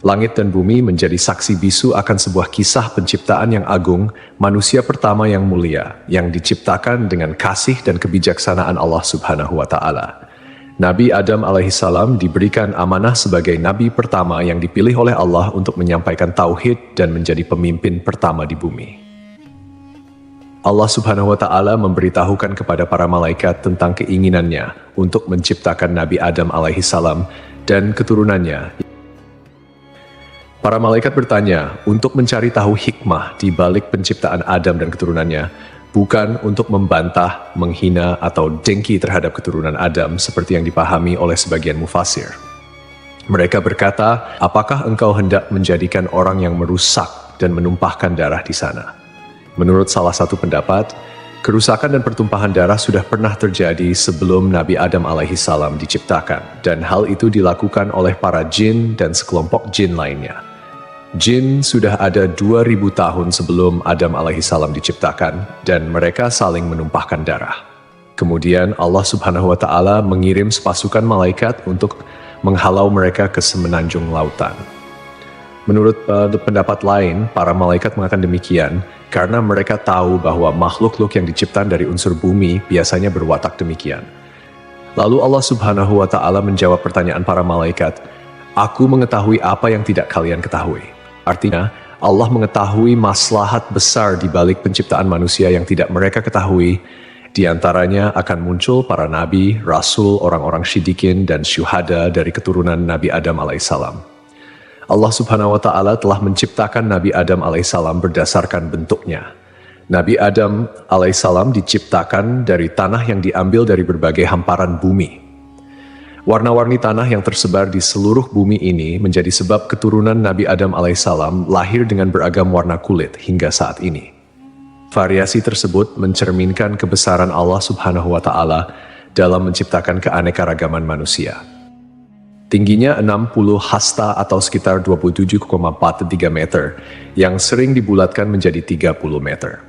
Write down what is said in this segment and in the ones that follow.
Langit dan bumi menjadi saksi bisu akan sebuah kisah penciptaan yang agung, manusia pertama yang mulia, yang diciptakan dengan kasih dan kebijaksanaan Allah Subhanahu wa Ta'ala. Nabi Adam alaihissalam diberikan amanah sebagai nabi pertama yang dipilih oleh Allah untuk menyampaikan tauhid dan menjadi pemimpin pertama di bumi. Allah Subhanahu wa Ta'ala memberitahukan kepada para malaikat tentang keinginannya untuk menciptakan Nabi Adam alaihissalam dan keturunannya. Para malaikat bertanya untuk mencari tahu hikmah di balik penciptaan Adam dan keturunannya, bukan untuk membantah, menghina, atau dengki terhadap keturunan Adam seperti yang dipahami oleh sebagian mufasir. Mereka berkata, apakah engkau hendak menjadikan orang yang merusak dan menumpahkan darah di sana? Menurut salah satu pendapat, kerusakan dan pertumpahan darah sudah pernah terjadi sebelum Nabi Adam alaihissalam diciptakan, dan hal itu dilakukan oleh para jin dan sekelompok jin lainnya. Jin sudah ada 2000 tahun sebelum Adam alaihissalam diciptakan, dan mereka saling menumpahkan darah. Kemudian Allah Subhanahu wa Ta'ala mengirim sepasukan malaikat untuk menghalau mereka ke semenanjung lautan. Menurut pendapat lain, para malaikat mengatakan demikian karena mereka tahu bahwa makhluk-makhluk yang diciptakan dari unsur bumi biasanya berwatak demikian. Lalu Allah Subhanahu wa Ta'ala menjawab pertanyaan para malaikat, "Aku mengetahui apa yang tidak kalian ketahui." Artinya, Allah mengetahui maslahat besar di balik penciptaan manusia yang tidak mereka ketahui. Di antaranya akan muncul para nabi, rasul, orang-orang syidikin, dan syuhada dari keturunan Nabi Adam alaihissalam. Allah Subhanahu wa Ta'ala telah menciptakan Nabi Adam alaihissalam berdasarkan bentuknya. Nabi Adam alaihissalam diciptakan dari tanah yang diambil dari berbagai hamparan bumi. Warna-warni tanah yang tersebar di seluruh bumi ini menjadi sebab keturunan Nabi Adam alaihissalam lahir dengan beragam warna kulit hingga saat ini. Variasi tersebut mencerminkan kebesaran Allah Subhanahu wa Ta'ala dalam menciptakan keanekaragaman manusia. Tingginya 60 hasta atau sekitar 27,43 meter, yang sering dibulatkan menjadi 30 meter.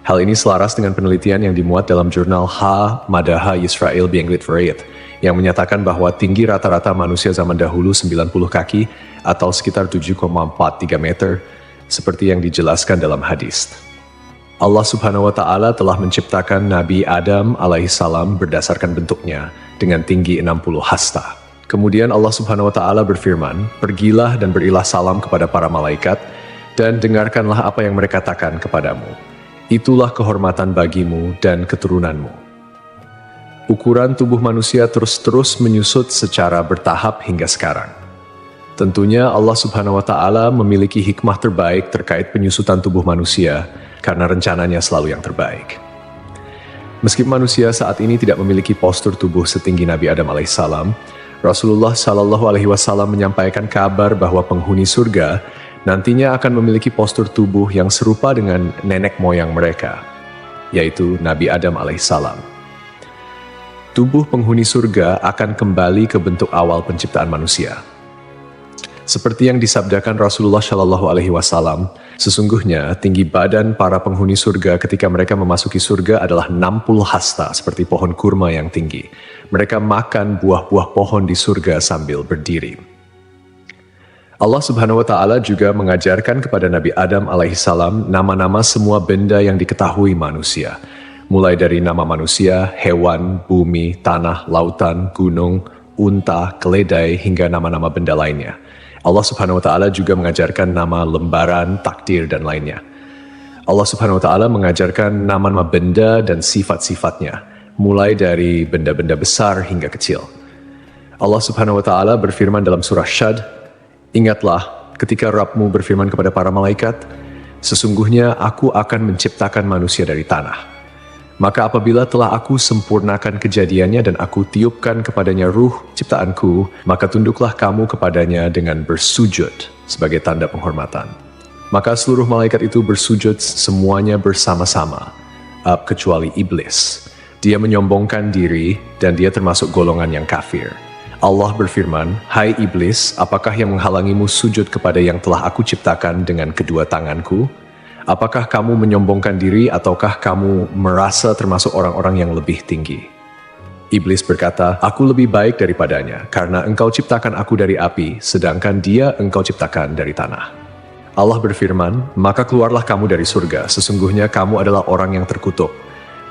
Hal ini selaras dengan penelitian yang dimuat dalam jurnal Madaha Yisrael Be'Anglit Variet, yang menyatakan bahwa tinggi rata-rata manusia zaman dahulu 90 kaki atau sekitar 7,43 meter, seperti yang dijelaskan dalam hadis. Allah Subhanahu wa Ta'ala telah menciptakan Nabi Adam alaihissalam berdasarkan bentuknya dengan tinggi 60 hasta. Kemudian Allah Subhanahu wa Ta'ala berfirman, "Pergilah dan berilah salam kepada para malaikat, dan dengarkanlah apa yang mereka katakan kepadamu. Itulah kehormatan bagimu dan keturunanmu." Ukuran tubuh manusia terus-terus menyusut secara bertahap hingga sekarang. Tentunya Allah Subhanahu wa Ta'ala memiliki hikmah terbaik terkait penyusutan tubuh manusia, karena rencananya selalu yang terbaik. Meski manusia saat ini tidak memiliki postur tubuh setinggi Nabi Adam alaihissalam, Rasulullah Shallallahu Alaihi Wasallam menyampaikan kabar bahwa penghuni surga nantinya akan memiliki postur tubuh yang serupa dengan nenek moyang mereka, yaitu Nabi Adam alaihissalam. Tubuh penghuni surga akan kembali ke bentuk awal penciptaan manusia. Seperti yang disabdakan Rasulullah Shallallahu Alaihi Wasallam, sesungguhnya tinggi badan para penghuni surga ketika mereka memasuki surga adalah 60 hasta, seperti pohon kurma yang tinggi. Mereka makan buah-buah pohon di surga sambil berdiri. Allah Subhanahu wa Ta'ala juga mengajarkan kepada Nabi Adam alaihissalam nama-nama semua benda yang diketahui manusia, mulai dari nama manusia, hewan, bumi, tanah, lautan, gunung, unta, keledai, hingga nama-nama benda lainnya. Allah Subhanahu wa Ta'ala juga mengajarkan nama lembaran, takdir, dan lainnya. Allah Subhanahu wa Ta'ala mengajarkan nama-nama benda dan sifat-sifatnya, mulai dari benda-benda besar hingga kecil. Allah Subhanahu wa Ta'ala berfirman dalam surah Syad, "Ingatlah ketika Rabbmu berfirman kepada para malaikat, sesungguhnya aku akan menciptakan manusia dari tanah. Maka apabila telah aku sempurnakan kejadiannya dan aku tiupkan kepadanya ruh ciptaanku, maka tunduklah kamu kepadanya dengan bersujud sebagai tanda penghormatan." Maka seluruh malaikat itu bersujud semuanya bersama-sama, kecuali iblis. Dia menyombongkan diri dan dia termasuk golongan yang kafir. Allah berfirman, "Hai iblis, apakah yang menghalangimu sujud kepada yang telah aku ciptakan dengan kedua tanganku? Apakah kamu menyombongkan diri ataukah kamu merasa termasuk orang-orang yang lebih tinggi?" Iblis berkata, "Aku lebih baik daripadanya, karena engkau ciptakan aku dari api, sedangkan dia engkau ciptakan dari tanah." Allah berfirman, "Maka keluarlah kamu dari surga, sesungguhnya kamu adalah orang yang terkutuk,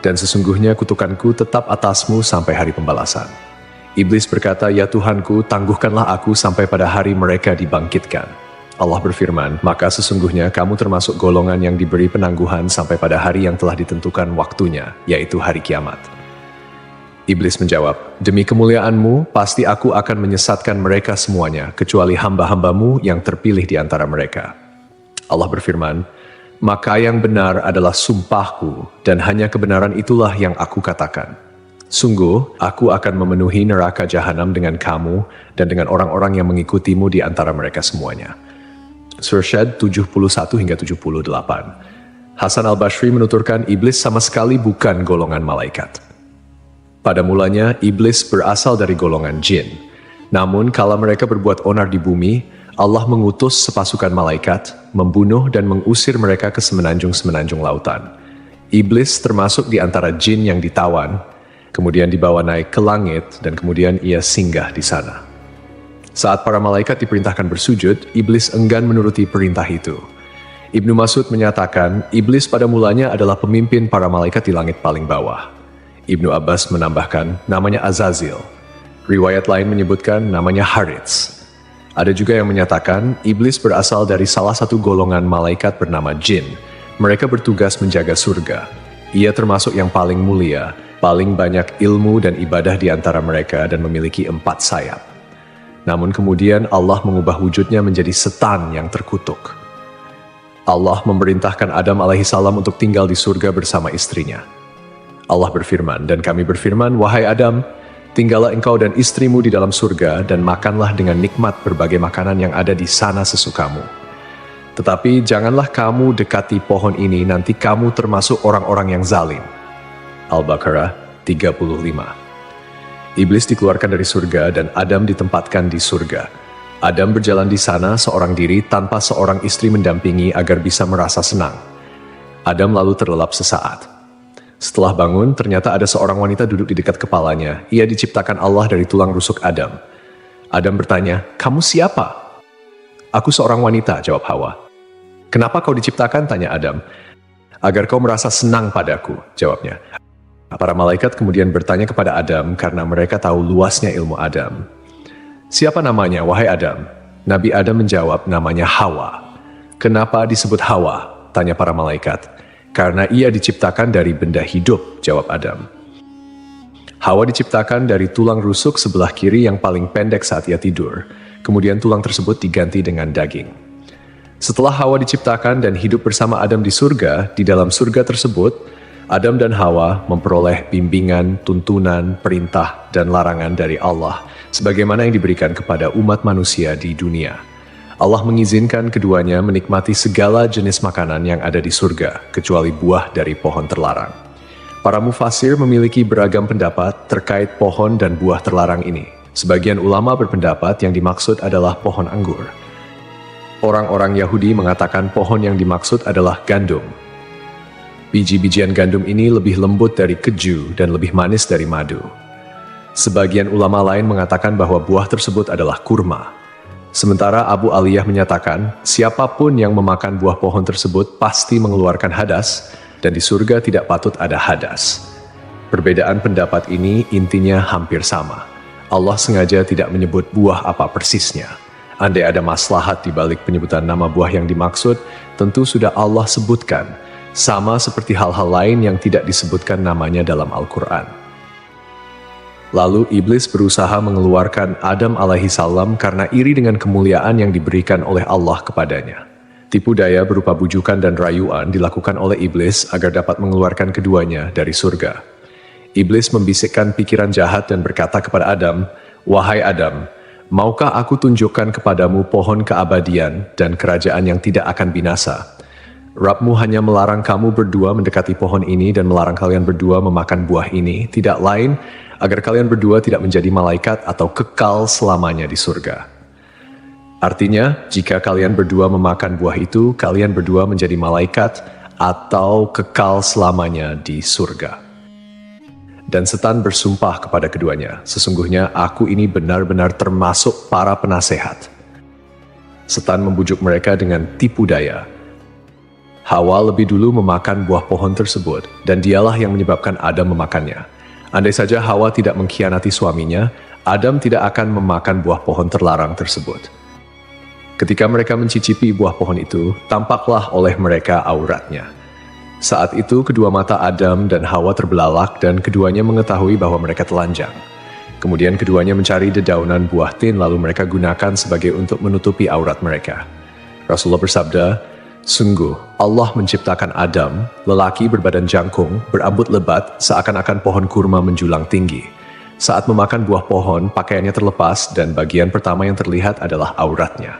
dan sesungguhnya kutukanku tetap atasmu sampai hari pembalasan." Iblis berkata, "Ya Tuhanku, tangguhkanlah aku sampai pada hari mereka dibangkitkan." Allah berfirman, "Maka sesungguhnya kamu termasuk golongan yang diberi penangguhan sampai pada hari yang telah ditentukan waktunya, yaitu hari kiamat." Iblis menjawab, "Demi kemuliaanmu, pasti aku akan menyesatkan mereka semuanya, kecuali hamba-hambamu yang terpilih di antara mereka." Allah berfirman, "Maka yang benar adalah sumpahku, dan hanya kebenaran itulah yang aku katakan. Sungguh, aku akan memenuhi neraka jahanam dengan kamu dan dengan orang-orang yang mengikutimu di antara mereka semuanya." Surah Syad 71 hingga 78. Hasan al-Basri menuturkan iblis sama sekali bukan golongan malaikat. Pada mulanya, iblis berasal dari golongan jin. Namun, kala mereka berbuat onar di bumi, Allah mengutus sepasukan malaikat, membunuh dan mengusir mereka ke semenanjung-semenanjung lautan. Iblis termasuk di antara jin yang ditawan, kemudian dibawa naik ke langit, dan kemudian ia singgah di sana. Saat para malaikat diperintahkan bersujud, iblis enggan menuruti perintah itu. Ibnu Mas'ud menyatakan, iblis pada mulanya adalah pemimpin para malaikat di langit paling bawah. Ibnu Abbas menambahkan, namanya Azazil. Riwayat lain menyebutkan namanya Harits. Ada juga yang menyatakan, iblis berasal dari salah satu golongan malaikat bernama jin. Mereka bertugas menjaga surga. Ia termasuk yang paling mulia, paling banyak ilmu dan ibadah di antara mereka dan memiliki 4 sayap. Namun kemudian Allah mengubah wujudnya menjadi setan yang terkutuk. Allah memerintahkan Adam alaihissalam untuk tinggal di surga bersama istrinya. Allah berfirman, "Dan kami berfirman, wahai Adam, tinggallah engkau dan istrimu di dalam surga dan makanlah dengan nikmat berbagai makanan yang ada di sana sesukamu. Tetapi janganlah kamu dekati pohon ini, nanti kamu termasuk orang-orang yang zalim." Al-Baqarah 35. Iblis dikeluarkan dari surga dan Adam ditempatkan di surga. Adam berjalan di sana seorang diri tanpa seorang istri mendampingi agar bisa merasa senang. Adam lalu terlelap sesaat. Setelah bangun, ternyata ada seorang wanita duduk di dekat kepalanya. Ia diciptakan Allah dari tulang rusuk Adam. Adam bertanya, "Kamu siapa?" "Aku seorang wanita," jawab Hawa. "Kenapa kau diciptakan?" tanya Adam. "Agar kau merasa senang padaku," jawabnya. Para malaikat kemudian bertanya kepada Adam karena mereka tahu luasnya ilmu Adam. "Siapa namanya, wahai Adam?" Nabi Adam menjawab, "Namanya Hawa." "Kenapa disebut Hawa?" tanya para malaikat. "Karena ia diciptakan dari benda hidup," jawab Adam. Hawa diciptakan dari tulang rusuk sebelah kiri yang paling pendek saat ia tidur. Kemudian tulang tersebut diganti dengan daging. Setelah Hawa diciptakan dan hidup bersama Adam di surga, di dalam surga tersebut, Adam dan Hawa memperoleh bimbingan, tuntunan, perintah, dan larangan dari Allah, sebagaimana yang diberikan kepada umat manusia di dunia. Allah mengizinkan keduanya menikmati segala jenis makanan yang ada di surga, kecuali buah dari pohon terlarang. Para mufasir memiliki beragam pendapat terkait pohon dan buah terlarang ini. Sebagian ulama berpendapat yang dimaksud adalah pohon anggur. Orang-orang Yahudi mengatakan pohon yang dimaksud adalah gandum. Biji-bijian gandum ini lebih lembut dari keju dan lebih manis dari madu. Sebagian ulama lain mengatakan bahwa buah tersebut adalah kurma. Sementara Abu Aliyah menyatakan, siapapun yang memakan buah pohon tersebut pasti mengeluarkan hadas, dan di surga tidak patut ada hadas. Perbedaan pendapat ini intinya hampir sama. Allah sengaja tidak menyebut buah apa persisnya. Andai ada maslahat di balik penyebutan nama buah yang dimaksud, tentu sudah Allah sebutkan, sama seperti hal-hal lain yang tidak disebutkan namanya dalam Al-Quran. Lalu iblis berusaha mengeluarkan Adam alaihissalam karena iri dengan kemuliaan yang diberikan oleh Allah kepadanya. Tipu daya berupa bujukan dan rayuan dilakukan oleh iblis agar dapat mengeluarkan keduanya dari surga. Iblis membisikkan pikiran jahat dan berkata kepada Adam, "Wahai Adam, maukah aku tunjukkan kepadamu pohon keabadian dan kerajaan yang tidak akan binasa? Rabbmu hanya melarang kamu berdua mendekati pohon ini dan melarang kalian berdua memakan buah ini, tidak lain agar kalian berdua tidak menjadi malaikat atau kekal selamanya di surga." Artinya, jika kalian berdua memakan buah itu, kalian berdua menjadi malaikat atau kekal selamanya di surga. Dan setan bersumpah kepada keduanya, "Sesungguhnya aku ini benar-benar termasuk para penasehat." Setan membujuk mereka dengan tipu daya. Hawa lebih dulu memakan buah pohon tersebut, dan dialah yang menyebabkan Adam memakannya. Andai saja Hawa tidak mengkhianati suaminya, Adam tidak akan memakan buah pohon terlarang tersebut. Ketika mereka mencicipi buah pohon itu, tampaklah oleh mereka auratnya. Saat itu kedua mata Adam dan Hawa terbelalak dan keduanya mengetahui bahwa mereka telanjang. Kemudian keduanya mencari dedaunan buah tin lalu mereka gunakan sebagai untuk menutupi aurat mereka. Rasulullah bersabda, "Sungguh, Allah menciptakan Adam, lelaki berbadan jangkung, berambut lebat, seakan-akan pohon kurma menjulang tinggi. Saat memakan buah pohon, pakaiannya terlepas dan bagian pertama yang terlihat adalah auratnya.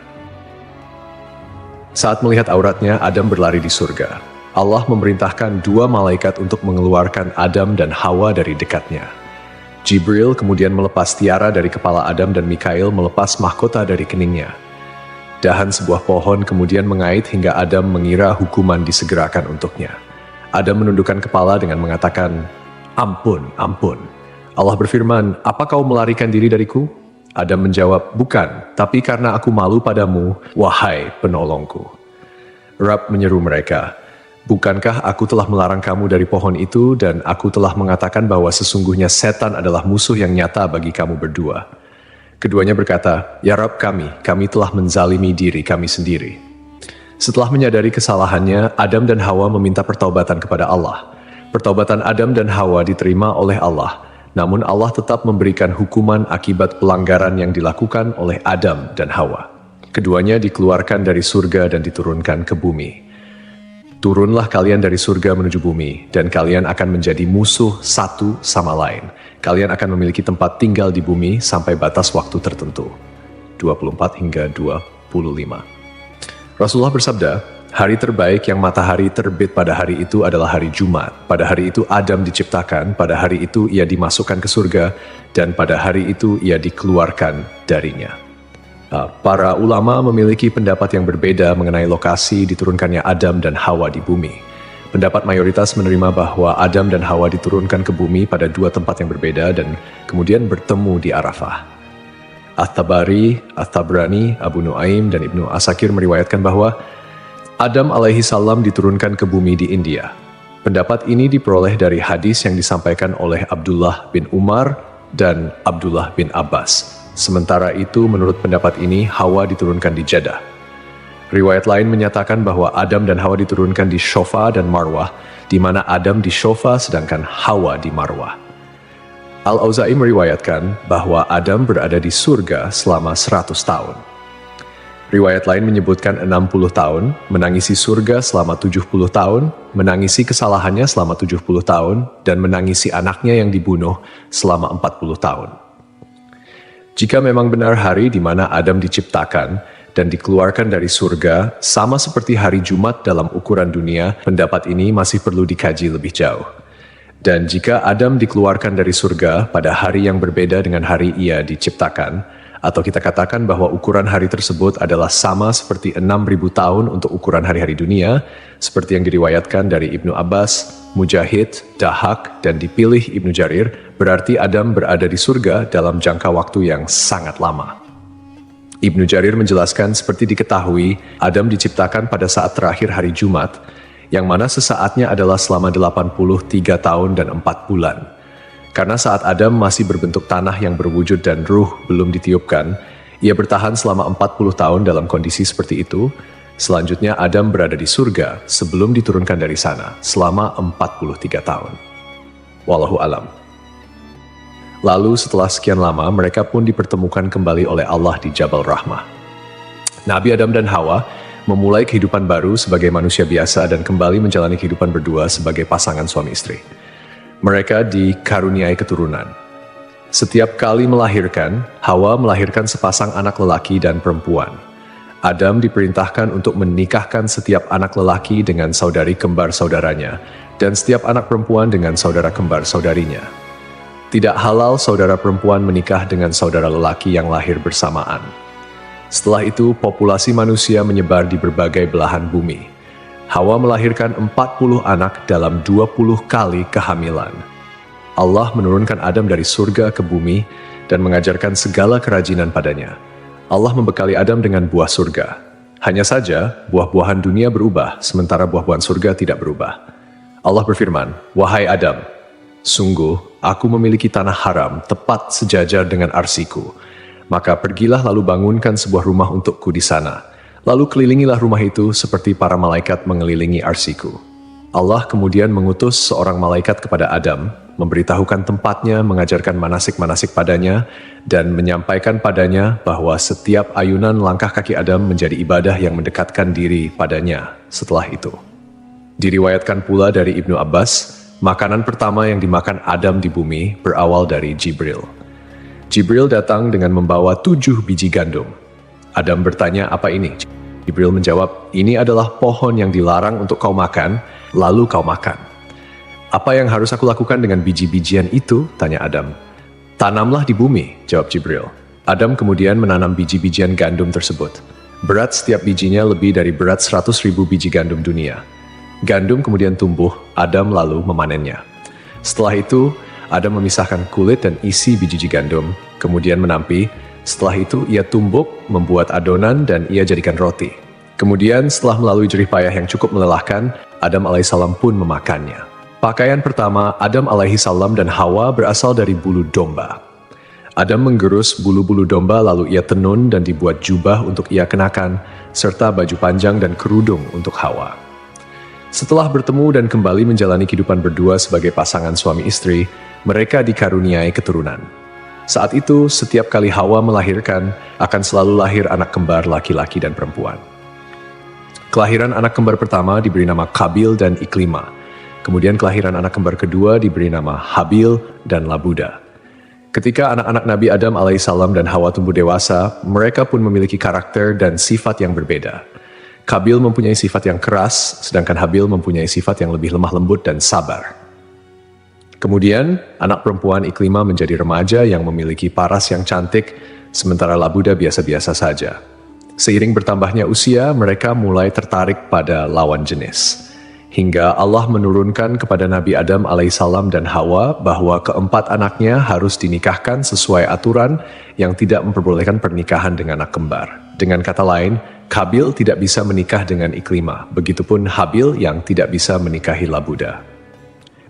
Saat melihat auratnya, Adam berlari di surga. Allah memerintahkan dua malaikat untuk mengeluarkan Adam dan Hawa dari dekatnya. Jibril kemudian melepas tiara dari kepala Adam dan Mikail melepas mahkota dari keningnya. Dahan sebuah pohon kemudian mengait hingga Adam mengira hukuman disegerakan untuknya. Adam menundukkan kepala dengan mengatakan, "Ampun, ampun." Allah berfirman, "Apa kau melarikan diri dariku?" Adam menjawab, "Bukan, tapi karena aku malu padamu, wahai penolongku." Rabb menyeru mereka, "Bukankah aku telah melarang kamu dari pohon itu dan aku telah mengatakan bahwa sesungguhnya setan adalah musuh yang nyata bagi kamu berdua?" Keduanya berkata, "Ya Rabb kami telah menzalimi diri kami sendiri." Setelah menyadari kesalahannya, Adam dan Hawa meminta pertaubatan kepada Allah. Pertaubatan Adam dan Hawa diterima oleh Allah, namun Allah tetap memberikan hukuman akibat pelanggaran yang dilakukan oleh Adam dan Hawa. Keduanya dikeluarkan dari surga dan diturunkan ke bumi. Turunlah kalian dari surga menuju bumi, dan kalian akan menjadi musuh satu sama lain. Kalian akan memiliki tempat tinggal di bumi sampai batas waktu tertentu. 24 hingga 25. Rasulullah bersabda, "Hari terbaik yang matahari terbit pada hari itu adalah hari Jumat. Pada hari itu Adam diciptakan, pada hari itu ia dimasukkan ke surga, dan pada hari itu ia dikeluarkan darinya." Para ulama memiliki pendapat yang berbeda mengenai lokasi diturunkannya Adam dan Hawa di bumi. Pendapat mayoritas menerima bahwa Adam dan Hawa diturunkan ke bumi pada dua tempat yang berbeda dan kemudian bertemu di Arafah. At-Tabari, At-Tabrani, Abu Nuaim, dan Ibnu Asakir meriwayatkan bahwa Adam alaihi salam diturunkan ke bumi di India. Pendapat ini diperoleh dari hadis yang disampaikan oleh Abdullah bin Umar dan Abdullah bin Abbas. Sementara itu, menurut pendapat ini, Hawa diturunkan di Jeddah. Riwayat lain menyatakan bahwa Adam dan Hawa diturunkan di Shofa dan Marwah, di mana Adam di Shofa sedangkan Hawa di Marwah. Al-Auza'i meriwayatkan bahwa Adam berada di surga selama 100 tahun. Riwayat lain menyebutkan 60 tahun, menangisi surga selama 70 tahun, menangisi kesalahannya selama 70 tahun, dan menangisi anaknya yang dibunuh selama 40 tahun. Jika memang benar hari di mana Adam diciptakan dan dikeluarkan dari surga, sama seperti hari Jumat dalam ukuran dunia, pendapat ini masih perlu dikaji lebih jauh. Dan jika Adam dikeluarkan dari surga pada hari yang berbeda dengan hari ia diciptakan, atau kita katakan bahwa ukuran hari tersebut adalah sama seperti 6.000 tahun untuk ukuran hari-hari dunia, seperti yang diriwayatkan dari Ibnu Abbas, Mujahid, Dahak, dan dipilih Ibnu Jarir, berarti Adam berada di surga dalam jangka waktu yang sangat lama. Ibnu Jarir menjelaskan seperti diketahui, Adam diciptakan pada saat terakhir hari Jumat, yang mana sesaatnya adalah selama 83 tahun dan 4 bulan. Karena saat Adam masih berbentuk tanah yang berwujud dan ruh belum ditiupkan, ia bertahan selama 40 tahun dalam kondisi seperti itu. Selanjutnya Adam berada di surga sebelum diturunkan dari sana selama 43 tahun. Wallahu alam. Lalu setelah sekian lama mereka pun dipertemukan kembali oleh Allah di Jabal Rahmah. Nabi Adam dan Hawa memulai kehidupan baru sebagai manusia biasa dan kembali menjalani kehidupan berdua sebagai pasangan suami istri. Mereka dikaruniai keturunan. Setiap kali melahirkan, Hawa melahirkan sepasang anak lelaki dan perempuan. Adam diperintahkan untuk menikahkan setiap anak lelaki dengan saudari kembar saudaranya, dan setiap anak perempuan dengan saudara kembar saudarinya. Tidak halal saudara perempuan menikah dengan saudara lelaki yang lahir bersamaan. Setelah itu, populasi manusia menyebar di berbagai belahan bumi. Hawa melahirkan 40 anak dalam 20 kali kehamilan. Allah menurunkan Adam dari surga ke bumi dan mengajarkan segala kerajinan padanya. Allah membekali Adam dengan buah surga. Hanya saja, buah-buahan dunia berubah, sementara buah-buahan surga tidak berubah. Allah berfirman, "Wahai Adam, sungguh aku memiliki tanah haram tepat sejajar dengan arsiku. Maka pergilah lalu bangunkan sebuah rumah untukku di sana. Lalu kelilingilah rumah itu seperti para malaikat mengelilingi arsiku." Allah kemudian mengutus seorang malaikat kepada Adam, memberitahukan tempatnya, mengajarkan manasik-manasik padanya, dan menyampaikan padanya bahwa setiap ayunan langkah kaki Adam menjadi ibadah yang mendekatkan diri padanya setelah itu. Diriwayatkan pula dari Ibnu Abbas, makanan pertama yang dimakan Adam di bumi berawal dari Jibril. Jibril datang dengan membawa 7 biji gandum. Adam bertanya, "Apa ini?" Jibril menjawab, "Ini adalah pohon yang dilarang untuk kau makan, lalu kau makan." "Apa yang harus aku lakukan dengan biji-bijian itu?" tanya Adam. "Tanamlah di bumi," jawab Jibril. Adam kemudian menanam biji-bijian gandum tersebut. Berat setiap bijinya lebih dari berat 100.000 biji gandum dunia. Gandum kemudian tumbuh, Adam lalu memanennya. Setelah itu, Adam memisahkan kulit dan isi biji gandum, kemudian menampi. Setelah itu, ia tumbuk, membuat adonan, dan ia jadikan roti. Kemudian, setelah melalui jerih payah yang cukup melelahkan, Adam alaihissalam pun memakannya. Pakaian pertama Adam alaihissalam dan Hawa berasal dari bulu domba. Adam menggerus bulu-bulu domba lalu ia tenun dan dibuat jubah untuk ia kenakan, serta baju panjang dan kerudung untuk Hawa. Setelah bertemu dan kembali menjalani kehidupan berdua sebagai pasangan suami istri, mereka dikaruniai keturunan. Saat itu, setiap kali Hawa melahirkan, akan selalu lahir anak kembar laki-laki dan perempuan. Kelahiran anak kembar pertama diberi nama Kabil dan Iklima. Kemudian kelahiran anak kembar kedua diberi nama Habil dan Labuda. Ketika anak-anak Nabi Adam alaihissalam dan Hawa tumbuh dewasa, mereka pun memiliki karakter dan sifat yang berbeda. Kabil mempunyai sifat yang keras, sedangkan Habil mempunyai sifat yang lebih lemah lembut dan sabar. Kemudian, anak perempuan Iklima menjadi remaja yang memiliki paras yang cantik, sementara Labuda biasa-biasa saja. Seiring bertambahnya usia, mereka mulai tertarik pada lawan jenis. Hingga Allah menurunkan kepada Nabi Adam alaihissalam dan Hawa bahwa keempat anaknya harus dinikahkan sesuai aturan yang tidak memperbolehkan pernikahan dengan anak kembar. Dengan kata lain, Kabil tidak bisa menikah dengan Iklima, begitupun Habil yang tidak bisa menikahi Labuda.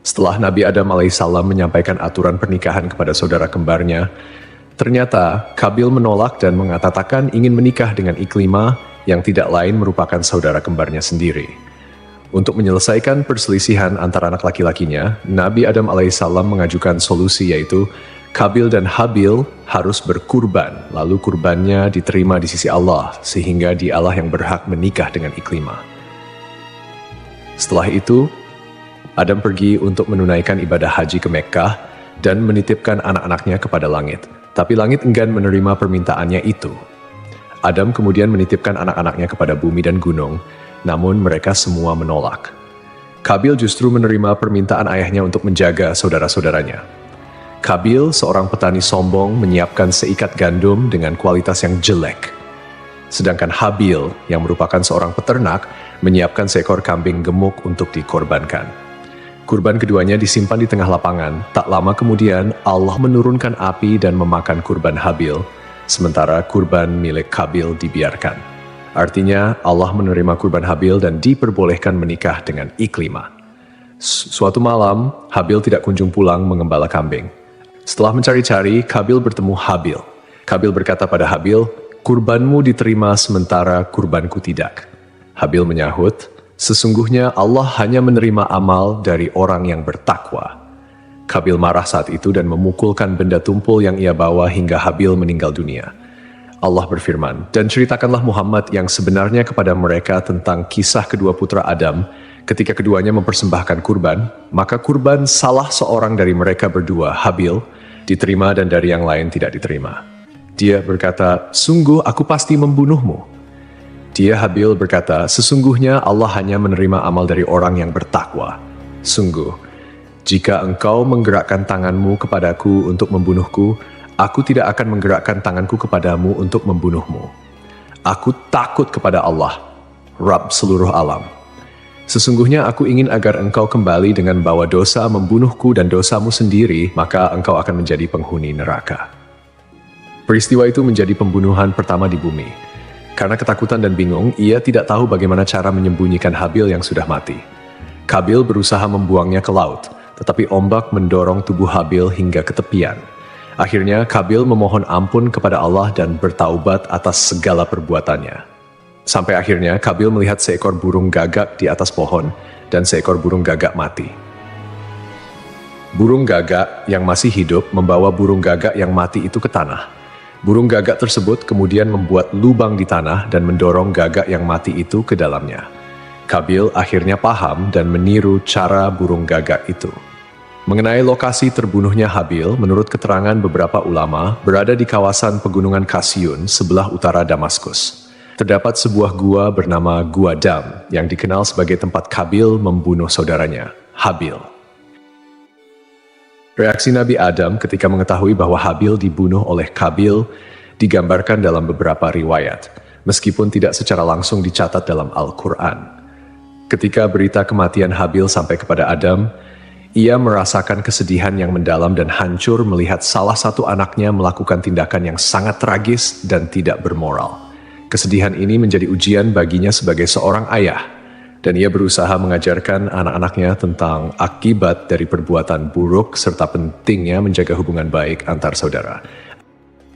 Setelah Nabi Adam alaihissalam menyampaikan aturan pernikahan kepada saudara kembarnya, ternyata Kabil menolak dan mengatakan ingin menikah dengan Iklima yang tidak lain merupakan saudara kembarnya sendiri. Untuk menyelesaikan perselisihan antara anak laki-lakinya, Nabi Adam alaihissalam mengajukan solusi yaitu Kabil dan Habil harus berkurban, lalu kurbannya diterima di sisi Allah, sehingga dialah yang berhak menikah dengan Iklima. Setelah itu, Adam pergi untuk menunaikan ibadah haji ke Mekkah dan menitipkan anak-anaknya kepada langit. Tapi langit enggan menerima permintaannya itu. Adam kemudian menitipkan anak-anaknya kepada bumi dan gunung, namun mereka semua menolak. Kabil justru menerima permintaan ayahnya untuk menjaga saudara-saudaranya. Kabil, seorang petani sombong, menyiapkan seikat gandum dengan kualitas yang jelek. Sedangkan Habil, yang merupakan seorang peternak, menyiapkan seekor kambing gemuk untuk dikorbankan. Kurban keduanya disimpan di tengah lapangan. Tak lama kemudian, Allah menurunkan api dan memakan kurban Habil, sementara kurban milik Kabil dibiarkan. Artinya, Allah menerima kurban Habil dan diperbolehkan menikah dengan Iklima. Suatu malam, Habil tidak kunjung pulang mengembala kambing. Setelah mencari-cari, Kabil bertemu Habil. Kabil berkata pada Habil, "Kurbanmu diterima sementara kurbanku tidak." Habil menyahut, "Sesungguhnya Allah hanya menerima amal dari orang yang bertakwa." Kabil marah saat itu dan memukulkan benda tumpul yang ia bawa hingga Habil meninggal dunia. Allah berfirman, "Dan ceritakanlah Muhammad yang sebenarnya kepada mereka tentang kisah kedua putra Adam ketika keduanya mempersembahkan kurban, maka kurban salah seorang dari mereka berdua, Habil, diterima dan dari yang lain tidak diterima. Dia berkata, 'Sungguh aku pasti membunuhmu.' Dia Habil berkata, 'Sesungguhnya Allah hanya menerima amal dari orang yang bertakwa. Sungguh, jika engkau menggerakkan tanganmu kepadaku untuk membunuhku, aku tidak akan menggerakkan tanganku kepadamu untuk membunuhmu. Aku takut kepada Allah, Rabb seluruh alam. Sesungguhnya aku ingin agar engkau kembali dengan bawa dosa membunuhku dan dosamu sendiri, maka engkau akan menjadi penghuni neraka. Peristiwa itu menjadi pembunuhan pertama di bumi. Karena ketakutan dan bingung, ia tidak tahu bagaimana cara menyembunyikan Habil yang sudah mati. Kabil berusaha membuangnya ke laut, tetapi ombak mendorong tubuh Habil hingga ke tepian. Akhirnya Kabil memohon ampun kepada Allah dan bertaubat atas segala perbuatannya. Sampai akhirnya Kabil melihat seekor burung gagak di atas pohon dan seekor burung gagak mati. Burung gagak yang masih hidup membawa burung gagak yang mati itu ke tanah. Burung gagak tersebut kemudian membuat lubang di tanah dan mendorong gagak yang mati itu ke dalamnya. Kabil akhirnya paham dan meniru cara burung gagak itu. Mengenai lokasi terbunuhnya Habil, menurut keterangan beberapa ulama, berada di kawasan pegunungan Kasyun sebelah utara Damaskus. Terdapat sebuah gua bernama Gua Dam yang dikenal sebagai tempat Kabil membunuh saudaranya, Habil. Reaksi Nabi Adam ketika mengetahui bahwa Habil dibunuh oleh Kabil digambarkan dalam beberapa riwayat, meskipun tidak secara langsung dicatat dalam Al-Quran. Ketika berita kematian Habil sampai kepada Adam, ia merasakan kesedihan yang mendalam dan hancur melihat salah satu anaknya melakukan tindakan yang sangat tragis dan tidak bermoral. Kesedihan ini menjadi ujian baginya sebagai seorang ayah, dan ia berusaha mengajarkan anak-anaknya tentang akibat dari perbuatan buruk serta pentingnya menjaga hubungan baik antar saudara.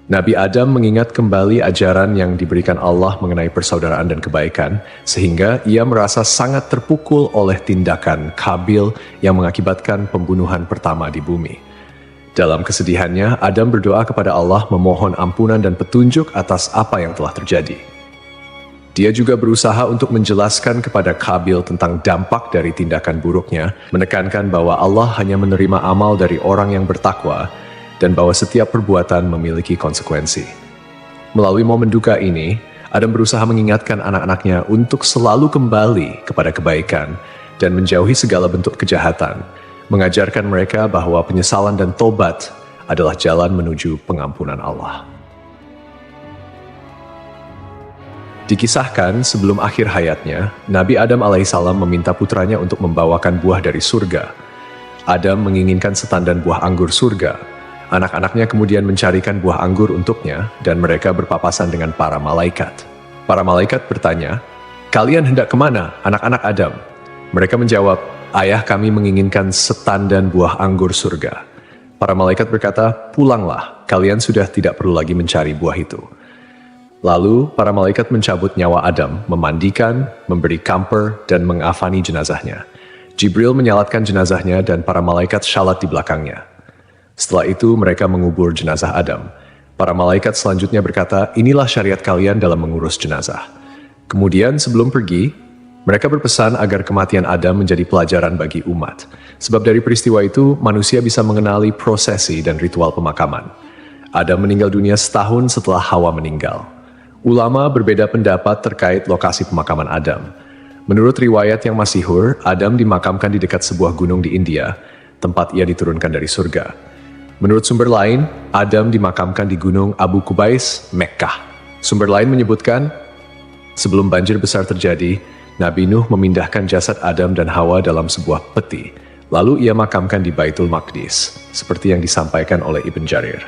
Nabi Adam mengingat kembali ajaran yang diberikan Allah mengenai persaudaraan dan kebaikan, sehingga ia merasa sangat terpukul oleh tindakan Kabil yang mengakibatkan pembunuhan pertama di bumi. Dalam kesedihannya, Adam berdoa kepada Allah memohon ampunan dan petunjuk atas apa yang telah terjadi. Dia juga berusaha untuk menjelaskan kepada Kabil tentang dampak dari tindakan buruknya, menekankan bahwa Allah hanya menerima amal dari orang yang bertakwa, dan bahwa setiap perbuatan memiliki konsekuensi. Melalui momen duka ini, Adam berusaha mengingatkan anak-anaknya untuk selalu kembali kepada kebaikan dan menjauhi segala bentuk kejahatan, mengajarkan mereka bahwa penyesalan dan tobat adalah jalan menuju pengampunan Allah. Dikisahkan sebelum akhir hayatnya, Nabi Adam alaihissalam meminta putranya untuk membawakan buah dari surga. Adam menginginkan setandan buah anggur surga. Anak-anaknya kemudian mencarikan buah anggur untuknya dan mereka berpapasan dengan para malaikat. Para malaikat bertanya, "Kalian hendak kemana, anak-anak Adam?" Mereka menjawab, "Ayah kami menginginkan setandan buah anggur surga." Para malaikat berkata, "Pulanglah, kalian sudah tidak perlu lagi mencari buah itu." Lalu, para malaikat mencabut nyawa Adam, memandikan, memberi kamper, dan mengafani jenazahnya. Jibril menyalatkan jenazahnya dan para malaikat syalat di belakangnya. Setelah itu, mereka mengubur jenazah Adam. Para malaikat selanjutnya berkata, "Inilah syariat kalian dalam mengurus jenazah." Kemudian, sebelum pergi, mereka berpesan agar kematian Adam menjadi pelajaran bagi umat. Sebab dari peristiwa itu, manusia bisa mengenali prosesi dan ritual pemakaman. Adam meninggal dunia setahun setelah Hawa meninggal. Ulama berbeda pendapat terkait lokasi pemakaman Adam. Menurut riwayat yang masyhur, Adam dimakamkan di dekat sebuah gunung di India, tempat ia diturunkan dari surga. Menurut sumber lain, Adam dimakamkan di gunung Abu Qubais, Mekkah. Sumber lain menyebutkan, sebelum banjir besar terjadi, Nabi Nuh memindahkan jasad Adam dan Hawa dalam sebuah peti. Lalu ia makamkan di Baitul Maqdis, seperti yang disampaikan oleh Ibn Jarir.